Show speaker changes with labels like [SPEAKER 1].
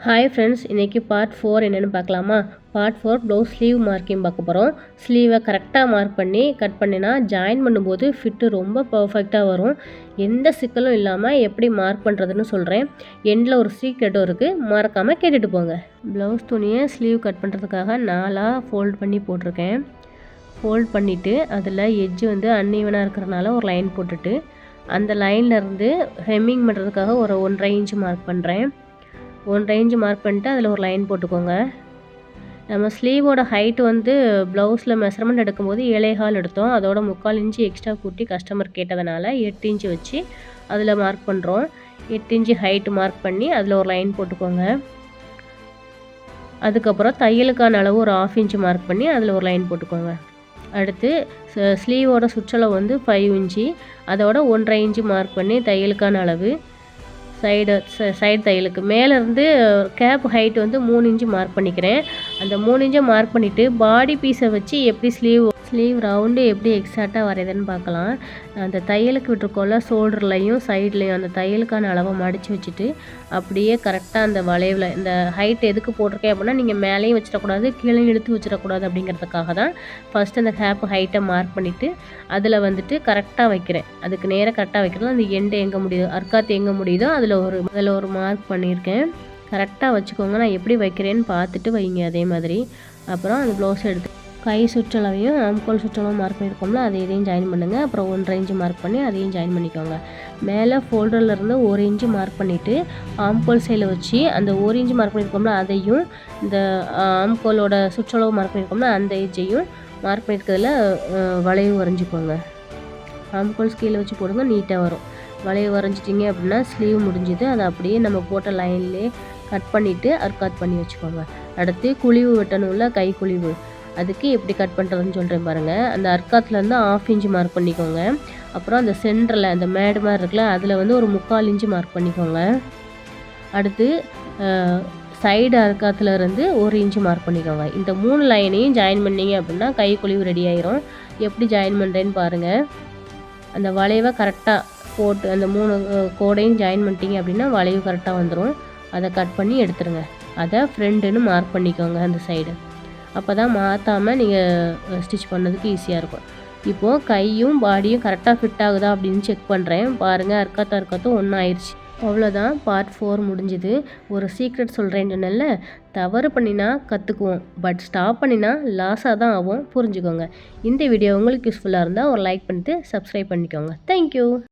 [SPEAKER 1] Hi friends, இன்றைக்கி part 4 என்னென்னு பார்க்கலாமா? பார்ட் 4 ப்ளவுஸ் ஸ்லீவ் மார்க்கிங் பார்க்க போகிறோம். ஸ்லீவை கரெக்டாக மார்க் பண்ணி கட் பண்ணினா ஜாயின் பண்ணும்போது ஃபிட்டு ரொம்ப பர்ஃபெக்டாக வரும். எந்த சிக்கலும் இல்லாமல் எப்படி மார்க் பண்ணுறதுன்னு சொல்கிறேன். எண்டில் ஒரு சீக்ரெட்டும் இருக்குது, மறக்காமல் கேட்டுட்டு போங்க. ப்ளவுஸ் துணியை ஸ்லீவ் கட் பண்ணுறதுக்காக 4ஆக ஃபோல்ட் பண்ணி போட்டிருக்கேன். ஃபோல்ட் பண்ணிவிட்டு அதில் எட்ஜு அன்ஈவனாக இருக்கிறனால ஒரு லைன் போட்டுட்டு அந்த லைன்லேருந்து ஹெம்மிங் பண்ணுறதுக்காக ஒரு 1.5 இன்ச்சு மார்க் பண்ணுறேன். 1.5 இன்ச்சு மார்க் பண்ணிட்டு அதில் ஒரு லைன் போட்டுக்கோங்க. நம்ம ஸ்லீவோட ஹைட்டு ப்ளவுஸில் மெஷர்மெண்ட் எடுக்கும்போது 7.25 எடுத்தோம். அதோட 3/4 இன்ச்சு எக்ஸ்ட்ரா கூட்டி கஸ்டமர் கேட்டதுனால 8 இன்ச்சு வச்சு அதில் மார்க் பண்ணுறோம். 8 இன்ச்சு ஹைட்டு மார்க் பண்ணி அதில் ஒரு லைன் போட்டுக்கோங்க. அதுக்கப்புறம் தையலுக்கான அளவு ஒரு 1/2 இன்ச்சு மார்க் பண்ணி அதில் ஒரு லைன் போட்டுக்கோங்க. அடுத்து ஸ்லீவோட சுற்றளவு 5 இன்ச்சு, அதோட 1.5 இன்ச்சு மார்க் பண்ணி தையலுக்கான அளவு சைடு தையலுக்கு மேலேருந்து கேப் ஹைட் 3 இன்ச்சு மார்க் பண்ணிக்கிறேன். அந்த 3 இன்ச்சை மார்க் பண்ணிவிட்டு பாடி பீஸை வச்சு எப்படி ஸ்லீவ் ரவுண்டு எப்படி எக்ஸாக்டாக வரையுதுன்னு பார்க்கலாம். அந்த தையலுக்கு விட்டுருக்கோம்ல, ஷோல்டர்லையும் சைட்லேயும் அந்த தையலுக்கான அளவை மடித்து வச்சுட்டு அப்படியே கரெக்டாக அந்த வளைவில் இந்த ஹைட் எதுக்கு போட்டிருக்கேன் அப்படின்னா, நீங்கள் மேலேயும் வச்சிடக்கூடாது, கீழே இழுத்து வச்சிடக்கூடாது அப்படிங்கிறதுக்காக தான் ஃபஸ்ட்டு அந்த கேப் ஹைட்டை மார்க் பண்ணிவிட்டு அதில் கரெக்டாக வைக்கிறேன். அதுக்கு நேராக கரெக்டாக வைக்கிறது அந்த எண்டு எங்கே முடியுதோ, அர்க்காத்து எங்கே முடியுதோ அதில் ஒரு மார்க் பண்ணியிருக்கேன். கரெக்டாக வச்சுக்கோங்க. நான் எப்படி வைக்கிறேன்னு பார்த்துட்டு வைங்க அதே மாதிரி. அப்புறம் அந்த ப்ளவுஸ் எடுத்து கை சுற்றளவையும் ஆம்கோல் சுற்றளவும் மார்க் பண்ணியிருக்கோம்ல, அதை இதையும் ஜாயின் பண்ணுங்கள். அப்புறம் 1.5 இன்ச்சு மார்க் பண்ணி அதையும் ஜாயின் பண்ணிக்கோங்க. மேலே ஷோல்டர்லேருந்து 1 இன்ச்சு மார்க் பண்ணிவிட்டு ஆம்கோல் சைடில் வச்சு அந்த 1 இன்ச்சு மார்க் பண்ணியிருக்கோம்ல அதையும் இந்த ஆம்கோலோட சுற்றளவு மார்க் பண்ணியிருக்கோம்ல அந்த எட்ஜையும் மார்க் பண்ணியிருக்கிறதுல வளைவு வரைஞ்சிக்கோங்க. ஆம்கோல் கீழே வச்சு போடுங்க, நீட்டாக வரும். வளைவு வரைஞ்சிட்டிங்க அப்படின்னா ஸ்லீவ் முடிஞ்சுது. அதை அப்படியே நம்ம போட்ட லைன்லேயே கட் பண்ணிவிட்டு அர்க்காத் பண்ணி வச்சுக்கோங்க. அடுத்து குழிவு வெட்டணும்ல, கை குழிவு, அதுக்கு எப்படி கட் பண்ணுறதுன்னு சொல்கிறேன் பாருங்கள். அந்த அர்க்காத்துலேருந்து 1/2 இன்ச்சு மார்க் பண்ணிக்கோங்க. அப்புறம் அந்த சென்டரில் அந்த மேடு மாதிரி இருக்குல்ல, அதில் ஒரு 3/4 இன்ச்சு மார்க் பண்ணிக்கோங்க. அடுத்து சைடு அர்க்காத்துலேருந்து 1 இன்ச்சு மார்க் பண்ணிக்கோங்க. இந்த 3 லைனையும் ஜாயின் பண்ணிங்க அப்படின்னா கை குழிவு ரெடி ஆயிரும். எப்படி ஜாயின் பண்ணுறேன்னு பாருங்கள். அந்த வளைவை கரெக்டாக போட்டு அந்த 3 கோடையும் ஜாயின் பண்ணிட்டீங்க அப்படின்னா வளைவு கரெக்டாக வந்துடும். அதை கட் பண்ணி எடுத்துருங்க. அதை ஃப்ரெண்டுன்னு மார்க் பண்ணிக்கோங்க அந்த சைடு. அப்போ தான் மாற்றாமல் நீங்கள் ஸ்டிச் பண்ணதுக்கு ஈஸியாக இருக்கும். இப்போது கையும் பாடியும் கரெக்டாக ஃபிட் ஆகுதா அப்படின்னு செக் பண்ணுறேன். பாருங்கள், அர்க்காத்தும் ஒன்றா ஆயிடுச்சு. அவ்வளோதான், பார்ட் 4 முடிஞ்சுது. ஒரு சீக்ரெட் சொல்கிறேன்னு சொன்னேன்ல, தவறு பண்ணினா கற்றுக்குவோம், பட் ஸ்டாப் பண்ணினா லாஸாக தான் ஆகும். புரிஞ்சுக்கோங்க. இந்த வீடியோ உங்களுக்கு யூஸ்ஃபுல்லாக இருந்தால் ஒரு லைக் பண்ணிட்டு சப்ஸ்கிரைப் பண்ணிக்கோங்க. தேங்க்யூ.